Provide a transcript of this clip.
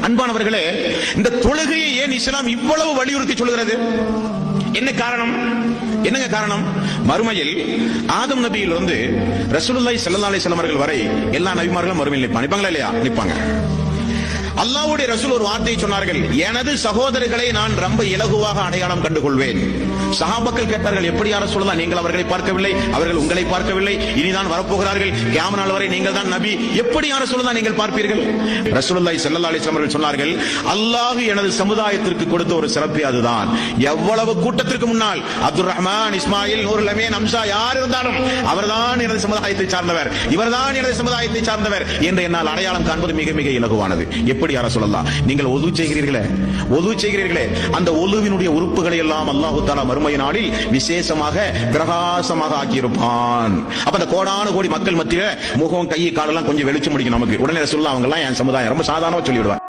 அன்பானவர்களே, இந்த தொழுகையை ஏன் இஸ்லாம் இவ்வளவு வலியுறுத்தி சொல்கிறது? என்ன காரணம்? என்னங்க காரணம்? மறுமையில் ஆதம் நபியிலிருந்து ரசூலுல்லாஹி ஸல்லல்லாஹு அலைஹி வஸல்லம் அவர்கள் வரை எல்லா நபிமார்களும் மறுமையில் நிற்பாங்க இல்லையா? நிற்பாங்க. அல்லாஹ்வுடைய ரசூல் ஒரு வார்த்தையை சொன்னார்கள், எனது சகோதரர்களை நான் ரொம்ப இலகுவாக அடையாளம் கண்டுகொள்வேன். சஹாபாக்கள் கேட்டார்கள், எப்படி யார சொல்லலாம், நீங்கள் அவர்களை பார்க்கவில்லை, அவர்கள் உங்களை பார்க்கவில்லை, இனிதான் வரப்போகிறார்கள், கியாமத் நாள் வரை நீங்கள் தான் நபி, எப்படி யார சொல்லலாம் நீங்கள் பார்ப்பீர்கள்? ரசூலுல்லாஹி ஸல்லல்லாஹு அலைஹி வஸல்லம் அவர்கள் சொன்னார்கள், அல்லாஹ் எனது சமுதாயத்திற்கு கொடுத்த ஒரு சிறப்பு அதுதான். எவ்வளவு கூட்டத்திற்கு முன்னால் அப்துல் ரஹ்மான், இஸ்மாயில், நூருல் அமீன், ஹம்சா யார் இருந்தாலும் அவர்தான் எனது சமுதாயத்தை சார்ந்தவர், இவர்தான் எனது சமுதாயத்தை சார்ந்தவர் என்று என்னால் அடையாளம் காண்பது மிக மிக இலகுவானது. எப்படி யார சொல்லலாம்? நீங்கள் ஒது செய்கிறீர்களே, அந்த ஒலுவினுடைய உறுப்புகளை எல்லாம் அல்லாஹ் தஆலா மறுமை நாளில் விசேஷமாக பிரகாசமாக ஆக்கியிருப்பான். அப்ப அந்த கோடான கோடி மக்கள் மத்தியில முகம், கை, காலெல்லாம் கொஞ்சம் வெளிச்சம் முடிக்கும் நமக்கு. உடனே சொல்லலாம், அவங்க எல்லாம் என் சமுதாயம், ரொம்ப சாதாரணமா சொல்லிவிடுவார்.